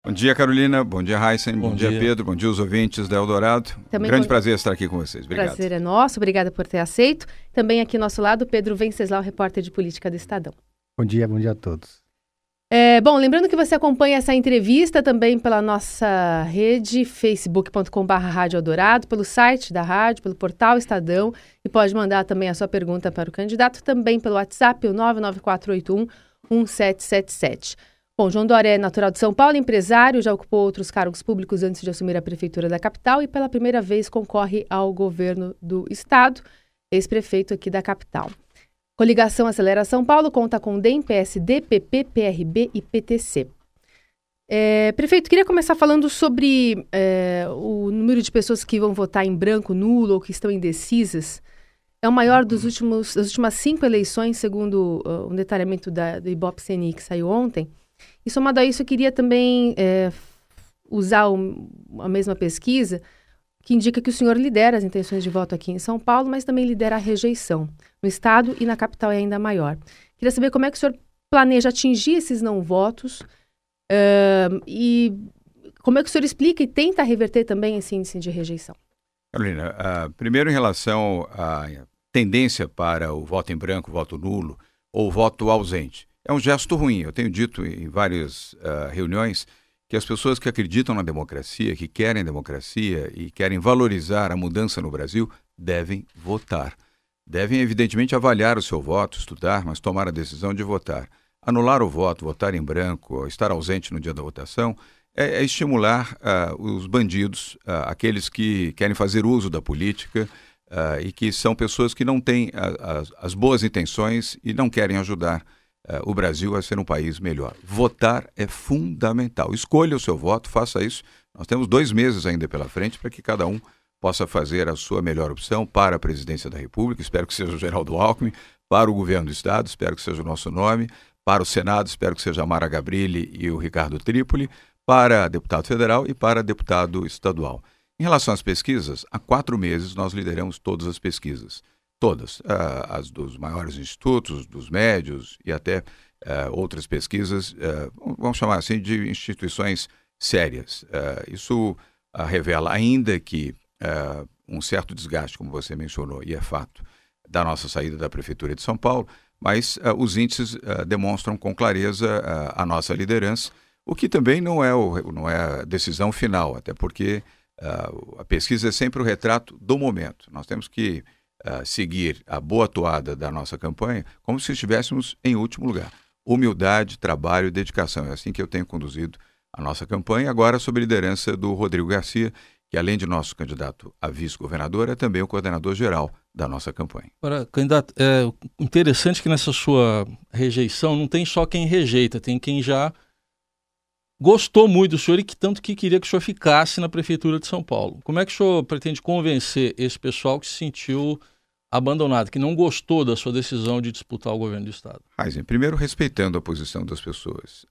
Bom dia, Carolina. Bom dia, Heisen. Bom dia, dia, Pedro. Bom dia, os ouvintes da Eldorado. Também Prazer estar aqui com vocês. Obrigado. Prazer é nosso. Obrigada por ter aceito. Também aqui ao nosso lado, Pedro Venceslau, repórter de política do Estadão. Bom dia a todos. Bom, lembrando que você acompanha essa entrevista também pela nossa rede, facebook.com/Rádio Eldorado, pelo site da rádio, pelo portal Estadão, e pode mandar também a sua pergunta para o candidato também pelo WhatsApp, o 994811777. Bom, João Dória é natural de São Paulo, empresário, já ocupou outros cargos públicos antes de assumir a prefeitura da capital e pela primeira vez concorre ao governo do estado, ex-prefeito aqui da capital. Coligação Acelera São Paulo conta com DEM, PSD, PP, PRB e PTC. Prefeito, queria começar falando sobre o número de pessoas que vão votar em branco, nulo ou que estão indecisas. É o maior das últimas 5 eleições, segundo um detalhamento do Ibope-CNI que saiu ontem. E somado a isso, eu queria também usar a mesma pesquisa que indica que o senhor lidera as intenções de voto aqui em São Paulo, mas também lidera a rejeição. No estado e na capital é ainda maior. Queria saber como é que o senhor planeja atingir esses não votos e como é que o senhor explica e tenta reverter também esse índice de rejeição. Carolina, primeiro em relação à tendência para o voto em branco, voto nulo ou voto ausente. É um gesto ruim. Eu tenho dito em várias reuniões que as pessoas que acreditam na democracia, que querem democracia e querem valorizar a mudança no Brasil, devem votar. Devem, evidentemente, avaliar o seu voto, estudar, mas tomar a decisão de votar. Anular o voto, votar em branco, estar ausente no dia da votação, é estimular os bandidos, aqueles que querem fazer uso da política e que são pessoas que não têm as boas intenções e não querem ajudar o Brasil a ser um país melhor. Votar é fundamental. Escolha o seu voto, faça isso. Nós temos 2 meses ainda pela frente para que cada um possa fazer a sua melhor opção para a presidência da República. Espero que seja o Geraldo Alckmin, para o governo do Estado, espero que seja o nosso nome, para o Senado, espero que seja a Mara Gabrilli e o Ricardo Trípoli, para deputado federal e para deputado estadual. Em relação às pesquisas, há 4 meses nós lideramos todas as pesquisas. Todas, as dos maiores institutos, dos médios e até outras pesquisas, vamos chamar assim, de instituições sérias. Isso revela, ainda que um certo desgaste, como você mencionou, e é fato, da nossa saída da Prefeitura de São Paulo, mas os índices demonstram com clareza a nossa liderança, o que também não é a decisão final, até porque a pesquisa é sempre o retrato do momento. Nós temos que seguir a boa toada da nossa campanha como se estivéssemos em último lugar. Humildade, trabalho e dedicação. É assim que eu tenho conduzido a nossa campanha, agora sob a liderança do Rodrigo Garcia, que além de nosso candidato a vice-governador, é também o coordenador geral da nossa campanha. Agora, candidato, é interessante que nessa sua rejeição não tem só quem rejeita, tem quem já gostou muito do senhor e que tanto que queria que o senhor ficasse na Prefeitura de São Paulo. Como é que o senhor pretende convencer esse pessoal que se sentiu abandonado, que não gostou da sua decisão de disputar o governo do Estado? Heisen, primeiro respeitando a posição das pessoas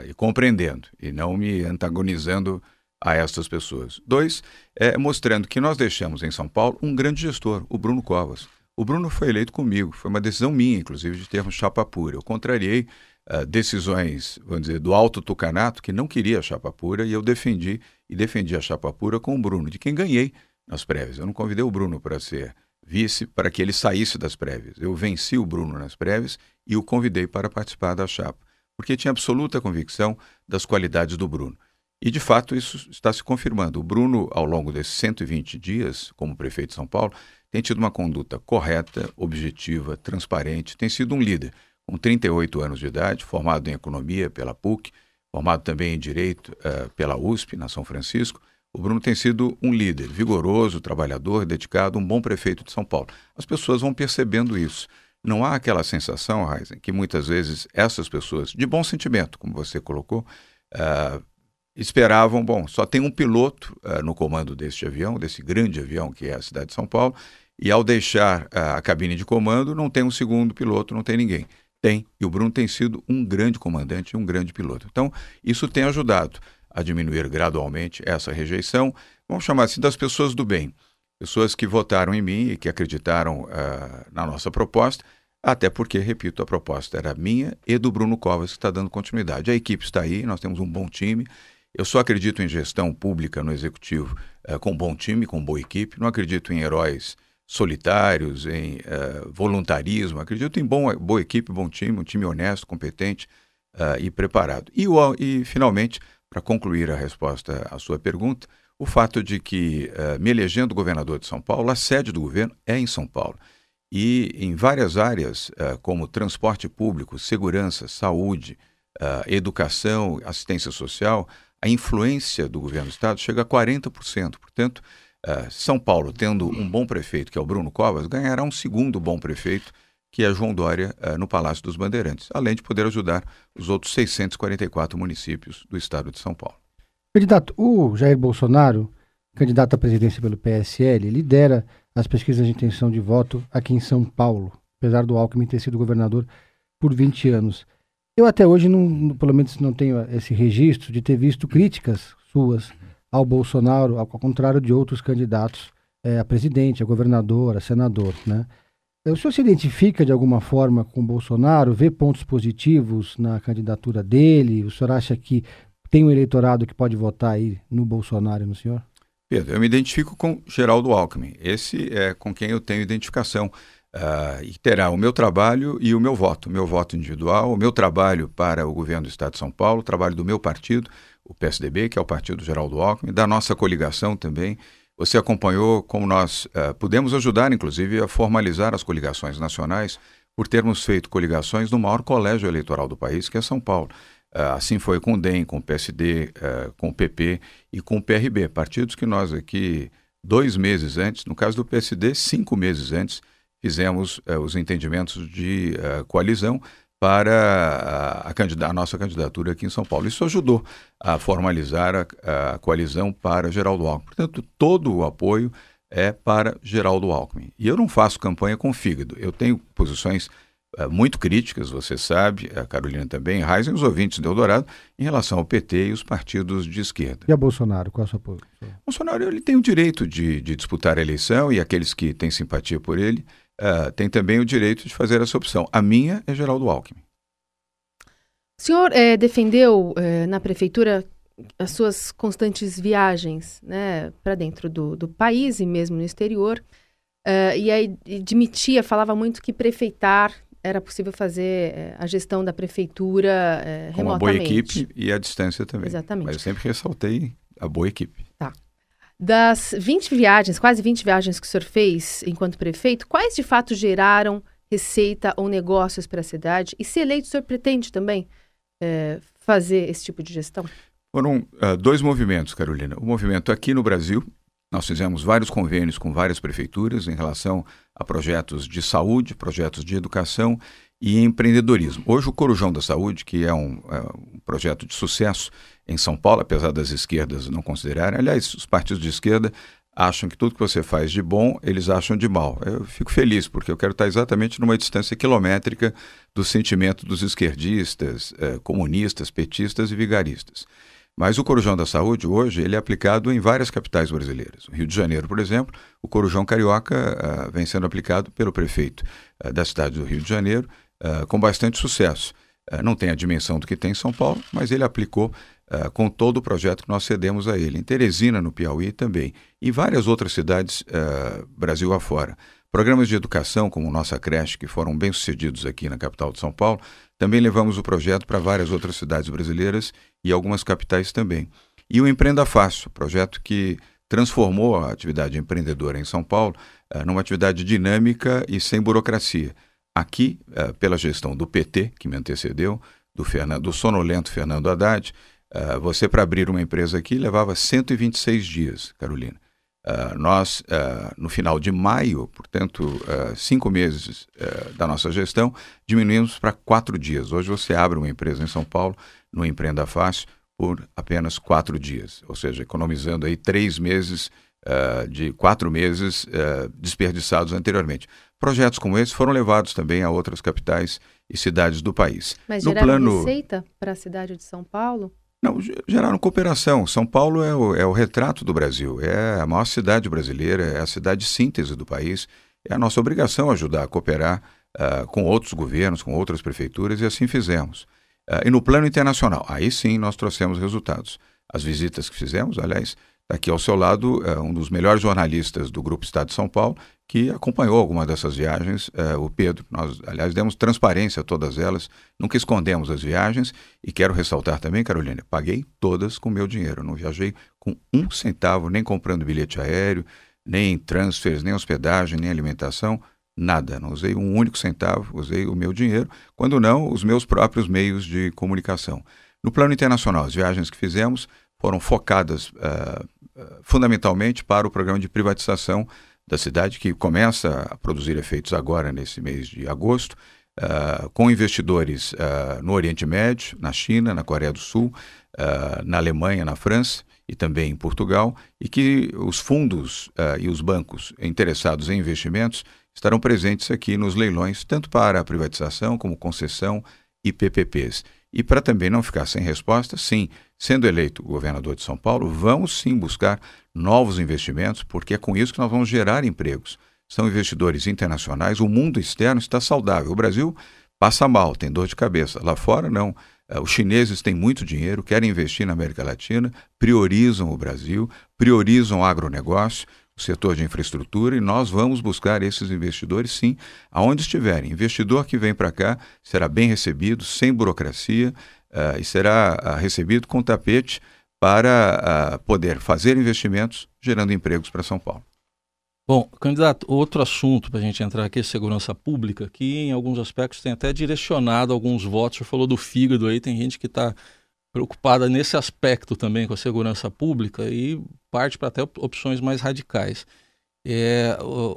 e compreendendo, e não me antagonizando a essas pessoas. 2, mostrando que nós deixamos em São Paulo um grande gestor, o Bruno Covas. O Bruno foi eleito comigo, foi uma decisão minha, inclusive, de termos chapa pura. Eu contrariei decisões, vamos dizer, do Alto Tucanato, que não queria a chapa pura, e eu defendi a chapa pura com o Bruno, de quem ganhei nas prévias. Eu não convidei o Bruno para ser vice, para que ele saísse das prévias. Eu venci o Bruno nas prévias e o convidei para participar da chapa, porque tinha absoluta convicção das qualidades do Bruno. E, de fato, isso está se confirmando. O Bruno, ao longo desses 120 dias, como prefeito de São Paulo, tem tido uma conduta correta, objetiva, transparente, tem sido um líder. Com 38 anos de idade, formado em economia pela PUC, formado também em direito pela USP, na São Francisco, o Bruno tem sido um líder vigoroso, trabalhador, dedicado, um bom prefeito de São Paulo. As pessoas vão percebendo isso. Não há aquela sensação, Heisen, que muitas vezes essas pessoas, de bom sentimento, como você colocou, esperavam, só tem um piloto no comando deste avião, desse grande avião que é a cidade de São Paulo, e ao deixar a cabine de comando não tem um segundo piloto, não tem ninguém. Tem, e o Bruno tem sido um grande comandante e um grande piloto. Então, isso tem ajudado a diminuir gradualmente essa rejeição, vamos chamar assim, das pessoas do bem. Pessoas que votaram em mim e que acreditaram na nossa proposta, até porque, repito, a proposta era minha e do Bruno Covas, que está dando continuidade. A equipe está aí, nós temos um bom time. Eu só acredito em gestão pública no executivo com bom time, com boa equipe. Não acredito em heróis solitários, em voluntarismo. Acredito em boa equipe, bom time, um time honesto, competente e preparado. E finalmente, para concluir a resposta à sua pergunta, o fato de que, me elegendo governador de São Paulo, a sede do governo é em São Paulo. E em várias áreas, como transporte público, segurança, saúde, educação, assistência social, a influência do governo do Estado chega a 40%. Portanto, São Paulo, tendo um bom prefeito, que é o Bruno Covas, ganhará um segundo bom prefeito, que é João Dória, no Palácio dos Bandeirantes, além de poder ajudar os outros 644 municípios do Estado de São Paulo. Candidato, o Jair Bolsonaro, candidato à presidência pelo PSL, lidera as pesquisas de intenção de voto aqui em São Paulo, apesar do Alckmin ter sido governador por 20 anos. Eu até hoje, pelo menos não tenho esse registro de ter visto críticas suas ao Bolsonaro, ao contrário de outros candidatos a presidente, a governador, a senador, né? O senhor se identifica de alguma forma com o Bolsonaro, vê pontos positivos na candidatura dele? O senhor acha que tem um eleitorado que pode votar aí no Bolsonaro e no senhor? Pedro, eu me identifico com Geraldo Alckmin. Esse é com quem eu tenho identificação. E terá o meu trabalho e o meu voto individual, o meu trabalho para o governo do Estado de São Paulo, o trabalho do meu partido, o PSDB, que é o partido do Geraldo Alckmin, da nossa coligação também. Você acompanhou como nós pudemos ajudar, inclusive, a formalizar as coligações nacionais por termos feito coligações no maior colégio eleitoral do país, que é São Paulo. Assim foi com o DEM, com o PSD, com o PP e com o PRB, partidos que nós aqui 2 meses antes, no caso do PSD, 5 meses antes, fizemos os entendimentos de coalizão para a nossa candidatura aqui em São Paulo. Isso ajudou a formalizar a coalizão para Geraldo Alckmin. Portanto, todo o apoio é para Geraldo Alckmin. E eu não faço campanha com fígado. Eu tenho posições muito críticas, você sabe, a Carolina também, Raizen e os ouvintes do Eldorado, em relação ao PT e os partidos de esquerda. E a Bolsonaro, qual a sua posição? Bolsonaro, ele tem o direito de disputar a eleição e aqueles que têm simpatia por ele têm também o direito de fazer essa opção. A minha é Geraldo Alckmin. O senhor defendeu na prefeitura as suas constantes viagens, né, para dentro do país e mesmo no exterior, e aí falava muito que prefeitar era possível fazer a gestão da prefeitura remotamente. Com uma boa equipe e à distância também. Exatamente. Mas eu sempre ressaltei a boa equipe. Tá. Das 20 viagens, quase 20 viagens que o senhor fez enquanto prefeito, quais de fato geraram receita ou negócios para a cidade? E se eleito, o senhor pretende também fazer esse tipo de gestão? Foram 2 movimentos, Carolina. O movimento aqui no Brasil, nós fizemos vários convênios com várias prefeituras em relação a projetos de saúde, projetos de educação e empreendedorismo. Hoje o Corujão da Saúde, que é um projeto de sucesso em São Paulo, apesar das esquerdas não considerarem, aliás, os partidos de esquerda acham que tudo que você faz de bom, eles acham de mal. Eu fico feliz, porque eu quero estar exatamente numa distância quilométrica do sentimento dos esquerdistas, comunistas, petistas e vigaristas. Mas o Corujão da Saúde, hoje, ele é aplicado em várias capitais brasileiras. No Rio de Janeiro, por exemplo, o Corujão Carioca vem sendo aplicado pelo prefeito da cidade do Rio de Janeiro com bastante sucesso. Não tem a dimensão do que tem em São Paulo, mas ele aplicou com todo o projeto que nós cedemos a ele. Em Teresina, no Piauí, também. E várias outras cidades Brasil afora. Programas de educação, como Nossa Creche, que foram bem-sucedidos aqui na capital de São Paulo, também levamos o projeto para várias outras cidades brasileiras e algumas capitais também. E o Empreenda Fácil, projeto que transformou a atividade empreendedora em São Paulo numa atividade dinâmica e sem burocracia. Aqui, pela gestão do PT, que me antecedeu, do sonolento Fernando Haddad, você, para abrir uma empresa aqui, levava 126 dias, Carolina. Nós, no final de maio, portanto, 5 meses da nossa gestão, diminuímos para 4 dias. Hoje você abre uma empresa em São Paulo, no Empreenda Fácil, por apenas 4 dias. Ou seja, economizando aí 3 meses de 4 meses desperdiçados anteriormente. Projetos como esse foram levados também a outras capitais e cidades do país. Mas geraram receita para a cidade de São Paulo? Não, geraram cooperação. São Paulo é o retrato do Brasil, é a maior cidade brasileira, é a cidade síntese do país. É a nossa obrigação ajudar a cooperar com outros governos, com outras prefeituras, e assim fizemos. E no plano internacional, aí sim nós trouxemos resultados. as visitas que fizemos. Aliás, está aqui ao seu lado um dos melhores jornalistas do Grupo Estado de São Paulo, que acompanhou algumas dessas viagens, o Pedro. Nós, aliás, demos transparência a todas elas, nunca escondemos as viagens, e quero ressaltar também, Carolina, paguei todas com meu dinheiro, não viajei com um centavo, nem comprando bilhete aéreo, nem transfers, nem hospedagem, nem alimentação, nada, não usei um único centavo, usei o meu dinheiro, quando não, os meus próprios meios de comunicação. No plano internacional, as viagens que fizemos foram focadas fundamentalmente para o programa de privatização da cidade, que começa a produzir efeitos agora nesse mês de agosto, com investidores no Oriente Médio, na China, na Coreia do Sul, na Alemanha, na França e também em Portugal, e que os fundos e os bancos interessados em investimentos estarão presentes aqui nos leilões, tanto para a privatização como concessão e PPPs. E para também não ficar sem resposta, sim, sendo eleito governador de São Paulo, vamos sim buscar novos investimentos, porque é com isso que nós vamos gerar empregos. São investidores internacionais, o mundo externo está saudável. O Brasil passa mal, tem dor de cabeça. Lá fora, não. Os chineses têm muito dinheiro, querem investir na América Latina, priorizam o Brasil, priorizam o agronegócio, o setor de infraestrutura, e nós vamos buscar esses investidores, sim, aonde estiverem. Investidor que vem para cá será bem recebido, sem burocracia, e será recebido com tapete para poder fazer investimentos, gerando empregos para São Paulo. Bom, candidato, outro assunto para a gente entrar aqui é segurança pública, que em alguns aspectos tem até direcionado alguns votos. Você falou do fígado aí, tem gente que está preocupada nesse aspecto também com a segurança pública e parte para até opções mais radicais.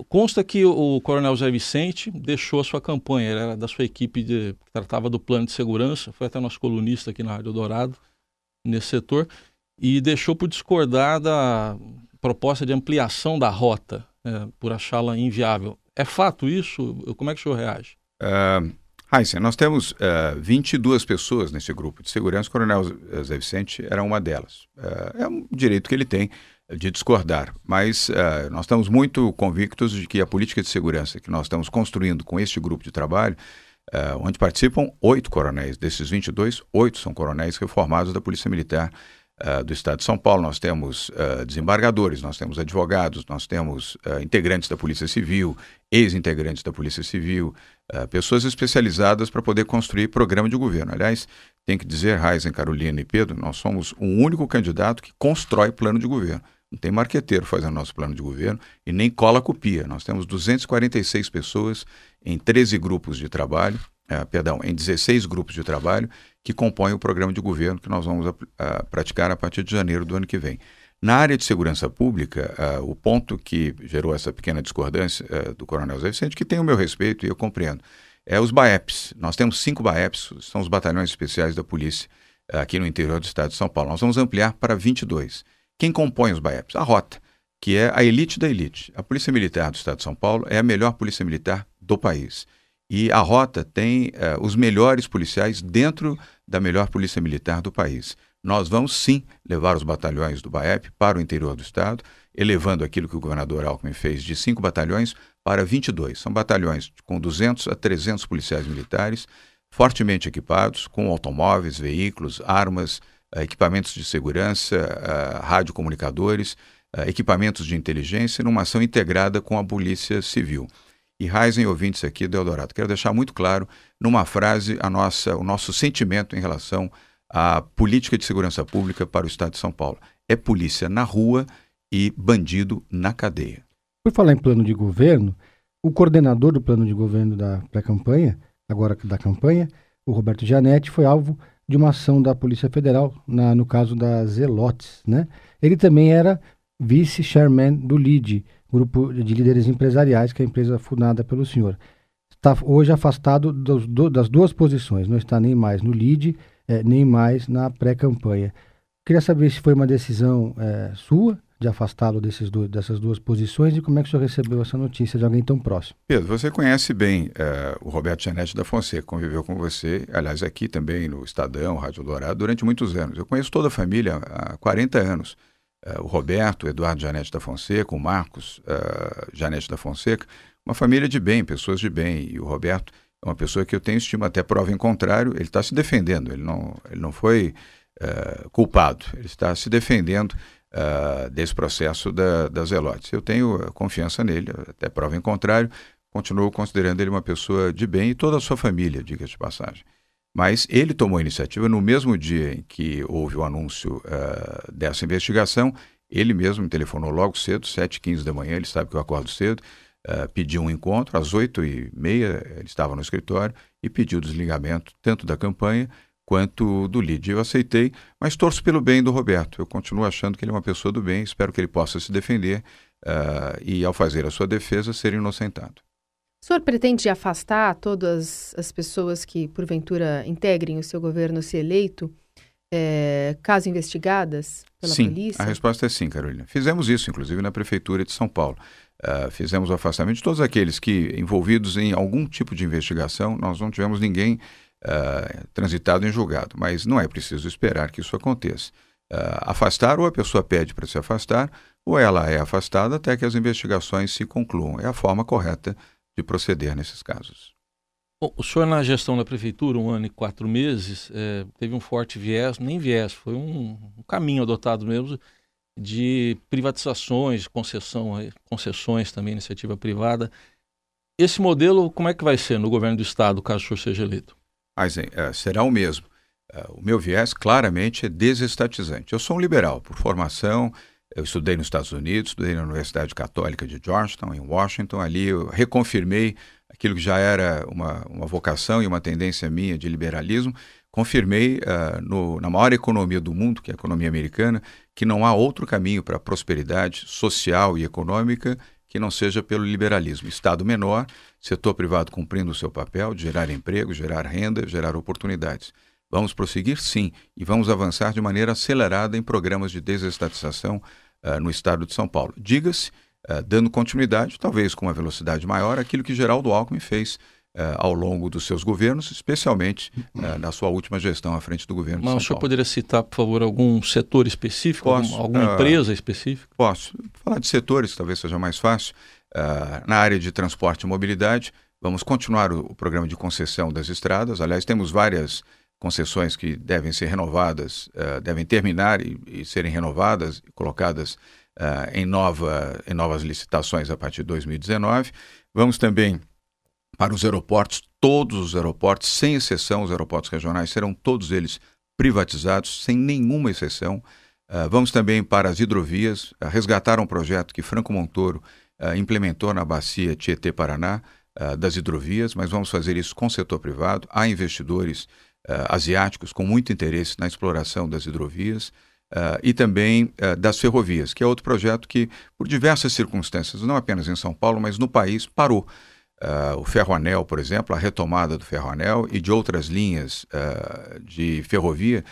Consta que o Coronel Zé Vicente deixou a sua campanha, ele era da sua equipe que tratava do plano de segurança, foi até nosso colunista aqui na Rádio Dourado, nesse setor, e deixou por discordar da proposta de ampliação da rota, por achá-la inviável. É fato isso? Como é que o senhor reage? Heisen, nós temos 22 pessoas nesse grupo de segurança. O Coronel Zé Vicente era uma delas. É um direito que ele tem de discordar, mas nós estamos muito convictos de que a política de segurança que nós estamos construindo com este grupo de trabalho, onde participam 8 coronéis, desses 22, 8 são coronéis reformados da Polícia Militar do Estado de São Paulo. Nós temos desembargadores, nós temos advogados, nós temos integrantes da Polícia Civil, ex-integrantes da Polícia Civil, pessoas especializadas para poder construir programa de governo. Aliás, tem que dizer, Heisen, Carolina e Pedro, nós somos o único candidato que constrói plano de governo. Não tem marqueteiro fazendo nosso plano de governo e nem cola copia. Nós temos 246 pessoas em 13 grupos de trabalho, em 16 grupos de trabalho que compõem o programa de governo que nós vamos praticar a partir de janeiro do ano que vem. Na área de segurança pública, o ponto que gerou essa pequena discordância do Coronel Zé Vicente, que tem o meu respeito e eu compreendo, é os BAEPs. Nós temos 5 BAEPs, são os batalhões especiais da polícia aqui no interior do estado de São Paulo. Nós vamos ampliar para 22. Quem compõe os BAEPs? A Rota, que é a elite da elite. A Polícia Militar do estado de São Paulo é a melhor polícia militar do país. E a Rota tem os melhores policiais dentro da melhor polícia militar do país. Nós vamos sim levar os batalhões do BAEP para o interior do estado, elevando aquilo que o governador Alckmin fez de 5 batalhões para 22. São batalhões com 200 a 300 policiais militares, fortemente equipados, com automóveis, veículos, armas, equipamentos de segurança, radiocomunicadores, equipamentos de inteligência, numa ação integrada com a Polícia Civil. E Heisen, ouvintes aqui do Eldorado, quero deixar muito claro, numa frase, o nosso sentimento em relação à política de segurança pública para o Estado de São Paulo. É polícia na rua e bandido na cadeia. Por falar em plano de governo, o coordenador do plano de governo da pré-campanha, agora da campanha, o Roberto Gianetti, foi alvo de uma ação da Polícia Federal, no caso das Zelotes, né? Ele também era vice-chairman do LIDE, Grupo de Líderes Empresariais, que é a empresa fundada pelo senhor. Está hoje afastado das duas posições, não está nem mais no LIDE, nem mais na pré-campanha. Queria saber se foi uma decisão sua de afastá-lo dessas duas posições e como é que o senhor recebeu essa notícia de alguém tão próximo. Pedro, você conhece bem o Roberto Gianetti da Fonseca, conviveu com você, aliás, aqui também no Estadão, Rádio Dourado, durante muitos anos. Eu conheço toda a família há 40 anos. O Roberto, o Eduardo Gianetti da Fonseca, o Marcos Gianetti da Fonseca, uma família de bem, pessoas de bem. E o Roberto é uma pessoa que eu tenho estima, até prova em contrário, ele está se defendendo, ele não foi culpado, ele está se defendendo desse processo das Zelotes. Eu tenho confiança nele, até prova em contrário, continuo considerando ele uma pessoa de bem e toda a sua família, diga-se de passagem. Mas ele tomou a iniciativa no mesmo dia em que houve o anúncio dessa investigação. Ele mesmo me telefonou logo cedo, 7h15 da manhã, ele sabe que eu acordo cedo, pediu um encontro, às 8h30 ele estava no escritório e pediu o desligamento tanto da campanha quanto do lead. Eu aceitei, mas torço pelo bem do Roberto. Eu continuo achando que ele é uma pessoa do bem, espero que ele possa se defender e, ao fazer a sua defesa, ser inocentado. O senhor pretende afastar todas as pessoas que, porventura, integrem o seu governo se eleito, caso investigadas pela polícia? Sim, a resposta é sim, Carolina. Fizemos isso, inclusive, na Prefeitura de São Paulo. Fizemos o afastamento de todos aqueles que, envolvidos em algum tipo de investigação, nós não tivemos ninguém transitado em julgado, mas não é preciso esperar que isso aconteça. Afastar, ou a pessoa pede para se afastar, ou ela é afastada até que as investigações se concluam. É a forma correta de proceder nesses casos. Bom, o senhor, na gestão da Prefeitura, 1 ano e 4 meses, teve um forte viés, nem viés, foi um caminho adotado mesmo de privatizações, concessões também, iniciativa privada. Esse modelo, como é que vai ser no governo do Estado, caso o senhor seja eleito? Será o mesmo. O meu viés, claramente, é desestatizante. Eu sou um liberal, por formação. Eu estudei nos Estados Unidos, estudei na Universidade Católica de Georgetown, em Washington. Ali eu reconfirmei aquilo que já era uma vocação e uma tendência minha de liberalismo. Confirmei na maior economia do mundo, que é a economia americana, que não há outro caminho para a prosperidade social e econômica que não seja pelo liberalismo. Estado menor, setor privado cumprindo o seu papel de gerar emprego, gerar renda, gerar oportunidades. Vamos prosseguir, sim, e vamos avançar de maneira acelerada em programas de desestatização no estado de São Paulo. Diga-se, dando continuidade, talvez com uma velocidade maior, aquilo que Geraldo Alckmin fez ao longo dos seus governos, especialmente na sua última gestão à frente do governo de São Paulo. Mas o senhor poderia citar, por favor, algum setor específico, alguma empresa específica? Posso. Falar de setores, talvez seja mais fácil. Na área de transporte e mobilidade, vamos continuar o programa de concessão das estradas. Aliás, temos várias concessões que devem ser renovadas, devem terminar e serem renovadas e colocadas em novas licitações a partir de 2019. Vamos também para os aeroportos, todos os aeroportos, sem exceção, os aeroportos regionais serão todos eles privatizados, sem nenhuma exceção. Vamos também para as hidrovias, resgatar um projeto que Franco Montoro implementou na bacia Tietê-Paraná, das hidrovias, mas vamos fazer isso com o setor privado. Há investidores asiáticos com muito interesse na exploração das hidrovias e também das ferrovias, que é outro projeto que, por diversas circunstâncias, não apenas em São Paulo, mas no país, parou. O Ferroanel, por exemplo, a retomada do Ferroanel e de outras linhas de ferrovia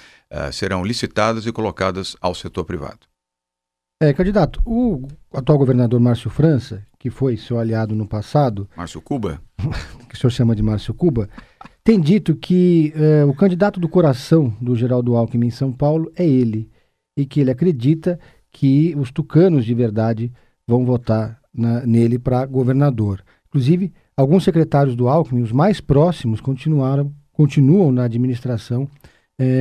serão licitadas e colocadas ao setor privado. Candidato, o atual governador Márcio França, que foi seu aliado no passado... Márcio Cuba? Que o senhor chama de Márcio Cuba, tem dito que o candidato do coração do Geraldo Alckmin em São Paulo é ele, e que ele acredita que os tucanos de verdade vão votar nele para governador. Inclusive, alguns secretários do Alckmin, os mais próximos, continuam na administração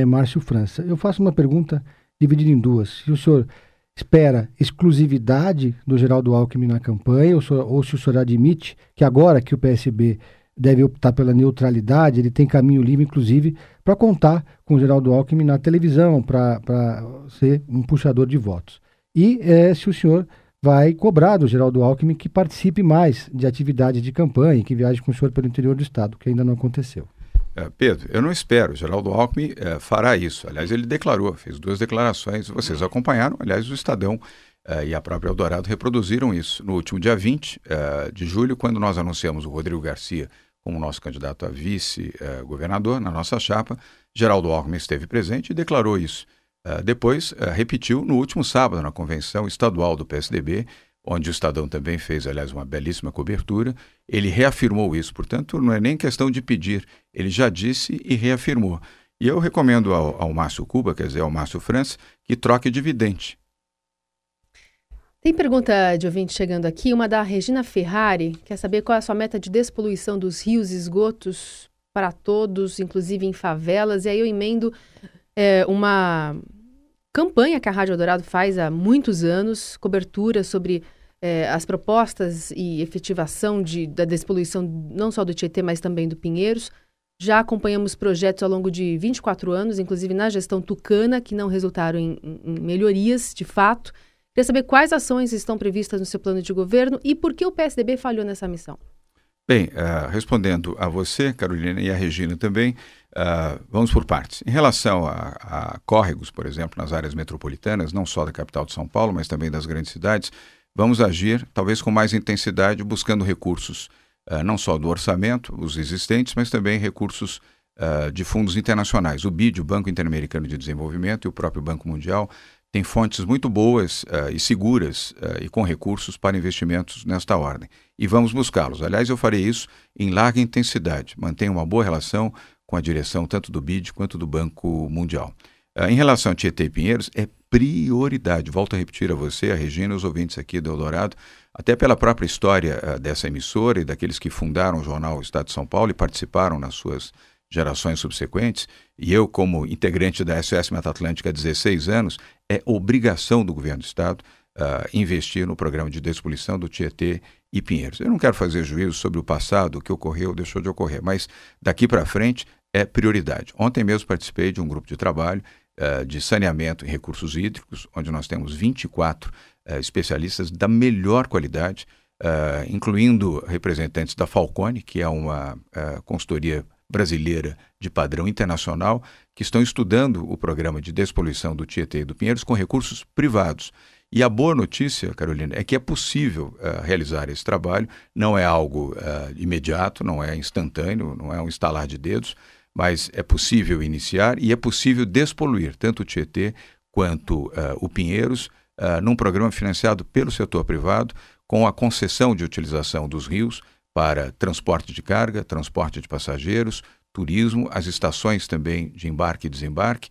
Márcio França. Eu faço uma pergunta dividida em duas. Se o senhor espera exclusividade do Geraldo Alckmin na campanha, ou se o senhor admite que agora que o PSB deve optar pela neutralidade, ele tem caminho livre, inclusive, para contar com o Geraldo Alckmin na televisão, para ser um puxador de votos. E se o senhor vai cobrar do Geraldo Alckmin que participe mais de atividades de campanha, que viaje com o senhor pelo interior do estado, que ainda não aconteceu. Pedro, eu não espero. Geraldo Alckmin fará isso. Aliás, ele declarou, fez 2 declarações. Vocês acompanharam, aliás, o Estadão e a própria Eldorado reproduziram isso. No último dia 20 de julho, quando nós anunciamos o Rodrigo Garcia como nosso candidato a vice-governador na nossa chapa, Geraldo Alckmin esteve presente e declarou isso. Depois, repetiu no último sábado, na convenção estadual do PSDB, onde o Estadão também fez, aliás, uma belíssima cobertura. Ele reafirmou isso, portanto, não é nem questão de pedir, ele já disse e reafirmou. E eu recomendo ao Márcio Cuba, quer dizer, ao Márcio França, que troque de vidente. Tem pergunta de ouvinte chegando aqui, uma da Regina Ferrari, quer saber qual é a sua meta de despoluição dos rios e esgotos para todos, inclusive em favelas, e aí eu emendo uma campanha que a Rádio Eldorado faz há muitos anos, cobertura sobre as propostas e efetivação da despoluição não só do Tietê, mas também do Pinheiros. Já acompanhamos projetos ao longo de 24 anos, inclusive na gestão tucana, que não resultaram em melhorias de fato. Queria saber quais ações estão previstas no seu plano de governo e por que o PSDB falhou nessa missão. Bem, respondendo a você, Carolina, e a Regina também, vamos por partes. Em relação a córregos, por exemplo, nas áreas metropolitanas, não só da capital de São Paulo, mas também das grandes cidades, vamos agir talvez com mais intensidade, buscando recursos não só do orçamento, os existentes, mas também recursos de fundos internacionais. O BID, o Banco Interamericano de Desenvolvimento, e o próprio Banco Mundial têm fontes muito boas e seguras e com recursos para investimentos nesta ordem. E vamos buscá-los. Aliás, eu farei isso em larga intensidade. Mantenho uma boa relação com a direção tanto do BID quanto do Banco Mundial. Em relação a Tietê e Pinheiros, é prioridade. Volto a repetir a você, a Regina e os ouvintes aqui do Eldorado, até pela própria história dessa emissora e daqueles que fundaram o jornal Estado de São Paulo e participaram nas suas gerações subsequentes, e eu como integrante da SOS Mata Atlântica há 16 anos, é obrigação do governo do Estado investir no programa de despoluição do Tietê e Pinheiros. Eu não quero fazer juízo sobre o passado, o que ocorreu ou deixou de ocorrer, mas daqui para frente é prioridade. Ontem mesmo participei de um grupo de trabalho de saneamento e recursos hídricos, onde nós temos 24 especialistas da melhor qualidade, incluindo representantes da Falcone, que é uma consultoria brasileira de padrão internacional, que estão estudando o programa de despoluição do Tietê e do Pinheiros com recursos privados. E a boa notícia, Carolina, é que é possível realizar esse trabalho, não é algo imediato, não é instantâneo, não é um estalar de dedos, mas é possível iniciar e é possível despoluir tanto o Tietê quanto o Pinheiros num programa financiado pelo setor privado, com a concessão de utilização dos rios para transporte de carga, transporte de passageiros, turismo, as estações também de embarque e desembarque,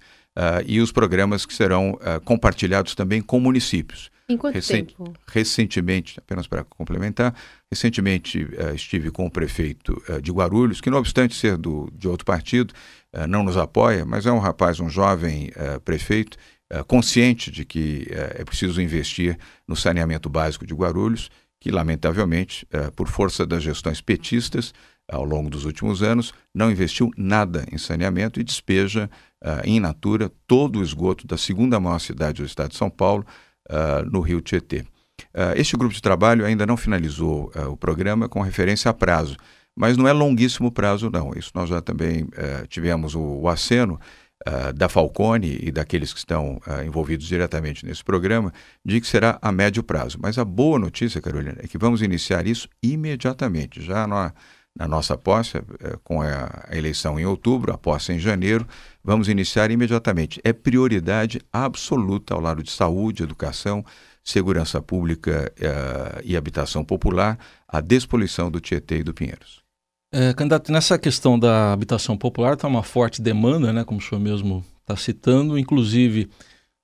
e os programas que serão compartilhados também com municípios. Em quanto tempo? Recentemente, apenas para complementar, estive com o prefeito de Guarulhos, que não obstante ser de outro partido, não nos apoia, mas é um rapaz, um jovem prefeito, consciente de que é preciso investir no saneamento básico de Guarulhos, que lamentavelmente, por força das gestões petistas, ao longo dos últimos anos, não investiu nada em saneamento e despeja in natura todo o esgoto da segunda maior cidade do estado de São Paulo, no rio Tietê. Este grupo de trabalho ainda não finalizou o programa com referência a prazo, mas não é longuíssimo prazo não. Isso nós já também tivemos o aceno da Falcone e daqueles que estão envolvidos diretamente nesse programa, de que será a médio prazo. Mas a boa notícia, Carolina, é que vamos iniciar isso imediatamente, já na nossa posse, com a eleição em outubro, a posse em janeiro, vamos iniciar imediatamente. É prioridade absoluta ao lado de saúde, educação, segurança pública e habitação popular, a despoluição do Tietê e do Pinheiros. Candidato, nessa questão da habitação popular está uma forte demanda, né, como o senhor mesmo está citando, inclusive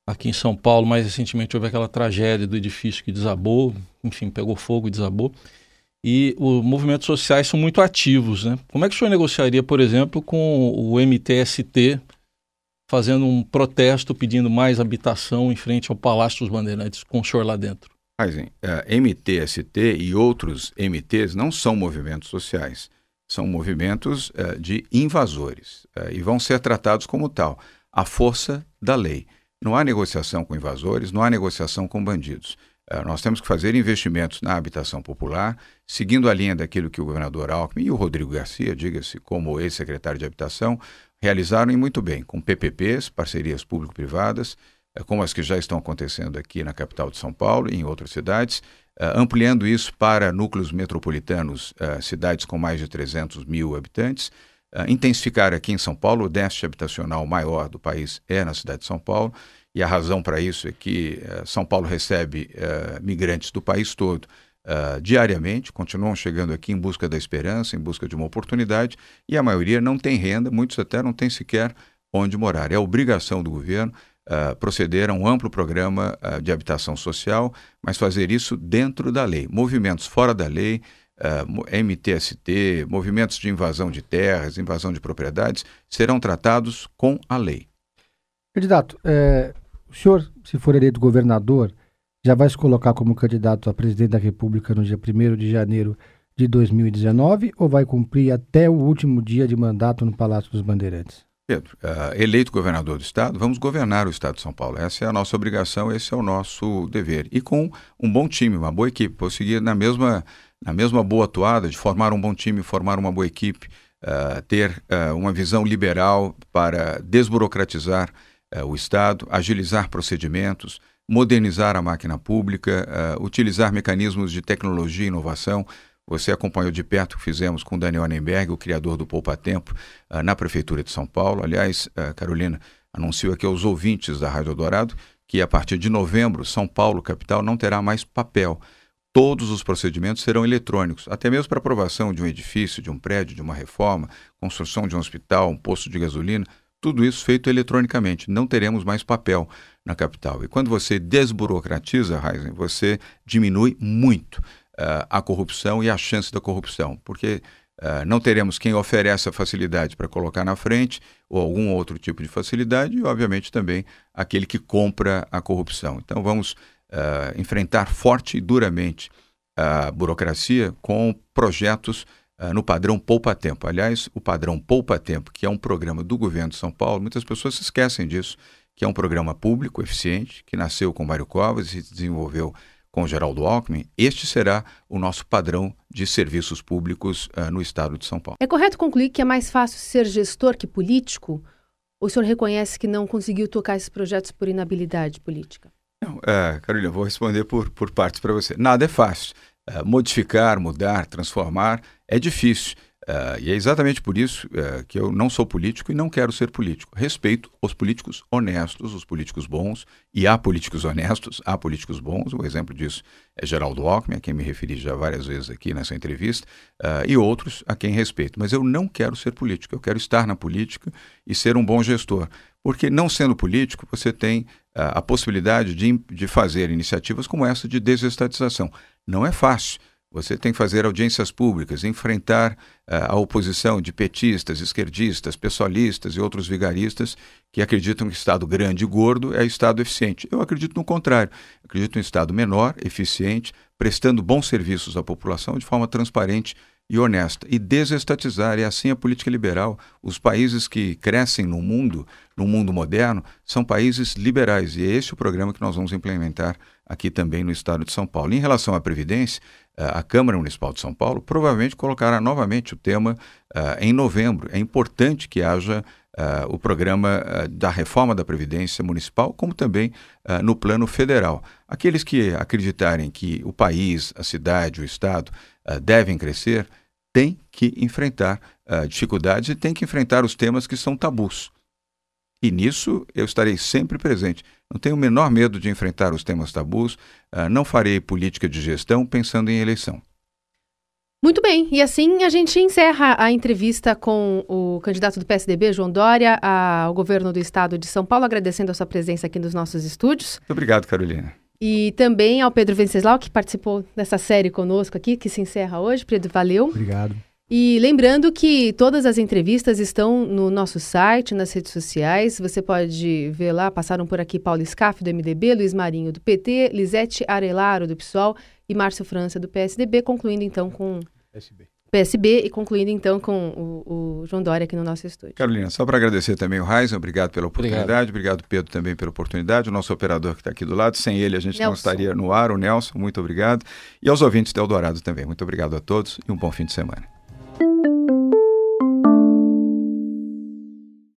aqui em São Paulo, mais recentemente houve aquela tragédia do edifício que desabou, enfim, pegou fogo e desabou, e os movimentos sociais são muito ativos, né? Como é que o senhor negociaria, por exemplo, com o MTST fazendo um protesto pedindo mais habitação em frente ao Palácio dos Bandeirantes, com o senhor lá dentro? MTST e outros MTs não são movimentos sociais. São movimentos de invasores e vão ser tratados como tal, à força da lei. Não há negociação com invasores, não há negociação com bandidos. Nós temos que fazer investimentos na habitação popular, seguindo a linha daquilo que o governador Alckmin e o Rodrigo Garcia, diga-se, como ex-secretário de Habitação, realizaram e muito bem, com PPPs, parcerias público-privadas, como as que já estão acontecendo aqui na capital de São Paulo e em outras cidades, ampliando isso para núcleos metropolitanos, cidades com mais de 300 mil habitantes, intensificar aqui em São Paulo, o déficit habitacional maior do país é na cidade de São Paulo, e a razão para isso é que São Paulo recebe migrantes do país todo diariamente, continuam chegando aqui em busca da esperança, em busca de uma oportunidade, e a maioria não tem renda, muitos até não têm sequer onde morar. É obrigação do governo proceder a um amplo programa de habitação social, mas fazer isso dentro da lei. Movimentos fora da lei, MTST, movimentos de invasão de terras, invasão de propriedades, serão tratados com a lei. Candidato, o senhor, se for eleito governador, já vai se colocar como candidato a presidente da República no dia 1º de janeiro de 2019 ou vai cumprir até o último dia de mandato no Palácio dos Bandeirantes? Pedro, eleito governador do Estado, vamos governar o Estado de São Paulo. Essa é a nossa obrigação, esse é o nosso dever. E com um bom time, uma boa equipe. Vou seguir na mesma boa atuada de formar um bom time, formar uma boa equipe, ter uma visão liberal para desburocratizar o Estado, agilizar procedimentos, modernizar a máquina pública, utilizar mecanismos de tecnologia e inovação. Você acompanhou de perto o que fizemos com o Daniel Annemberg, o criador do Poupa Tempo, na Prefeitura de São Paulo. Aliás, Carolina, anuncio aqui aos ouvintes da Rádio Eldorado que a partir de novembro, São Paulo, capital, não terá mais papel. Todos os procedimentos serão eletrônicos, até mesmo para aprovação de um edifício, de um prédio, de uma reforma, construção de um hospital, um posto de gasolina, tudo isso feito eletronicamente. Não teremos mais papel na capital. E quando você desburocratiza, Heisen, você diminui muito a corrupção e a chance da corrupção, porque não teremos quem oferece a facilidade para colocar na frente ou algum outro tipo de facilidade e, obviamente, também aquele que compra a corrupção. Então, vamos enfrentar forte e duramente a burocracia com projetos no padrão Poupa Tempo. Aliás, o padrão Poupa Tempo, que é um programa do governo de São Paulo, muitas pessoas se esquecem disso, que é um programa público, eficiente, que nasceu com Mário Covas e se desenvolveu com Geraldo Alckmin. Este será o nosso padrão de serviços públicos no estado de São Paulo. É correto concluir que é mais fácil ser gestor que político? Ou o senhor reconhece que não conseguiu tocar esses projetos por inabilidade política? Não, Carolina, vou responder por partes para você. Nada é fácil. Modificar, mudar, transformar é difícil. E é exatamente por isso que eu não sou político e não quero ser político. Respeito os políticos honestos, os políticos bons, e há políticos honestos, há políticos bons. O exemplo disso é Geraldo Alckmin, a quem me referi já várias vezes aqui nessa entrevista, e outros a quem respeito. Mas eu não quero ser político, eu quero estar na política e ser um bom gestor. Porque não sendo político, você tem a possibilidade de fazer iniciativas como essa de desestatização. Não é fácil. Você tem que fazer audiências públicas, enfrentar a oposição de petistas, esquerdistas, pessoalistas e outros vigaristas que acreditam que Estado grande e gordo é Estado eficiente. Eu acredito no contrário. Acredito em Estado menor, eficiente, prestando bons serviços à população de forma transparente e honesta. E desestatizar, é assim a política liberal. Os países que crescem no mundo moderno, são países liberais. E é esse o programa que nós vamos implementar aqui também no estado de São Paulo. Em relação à Previdência, a Câmara Municipal de São Paulo provavelmente colocará novamente o tema em novembro. É importante que haja o programa da reforma da Previdência Municipal, como também no plano federal. Aqueles que acreditarem que o país, a cidade, o estado devem crescer, têm que enfrentar dificuldades e têm que enfrentar os temas que são tabus. E nisso eu estarei sempre presente. Não tenho o menor medo de enfrentar os temas tabus, não farei política de gestão pensando em eleição. Muito bem, e assim a gente encerra a entrevista com o candidato do PSDB, João Dória, ao governo do estado de São Paulo, agradecendo a sua presença aqui nos nossos estúdios. Muito obrigado, Carolina. E também ao Pedro Venceslau, que participou dessa série conosco aqui, que se encerra hoje. Pedro, valeu. Obrigado. E lembrando que todas as entrevistas estão no nosso site, nas redes sociais. Você pode ver lá, passaram por aqui Paulo Scaff, do MDB, Luiz Marinho, do PT, Lisete Arelaro, do PSOL e Márcio França, do PSDB, concluindo então com PSB e concluindo então com o João Dória aqui no nosso estúdio. Carolina, só para agradecer também o Heisen, obrigado pela oportunidade, obrigado Pedro também pela oportunidade, o nosso operador que está aqui do lado, sem ele a gente não estaria no ar, o Nelson, muito obrigado, e aos ouvintes do Eldorado também, muito obrigado a todos e um bom fim de semana.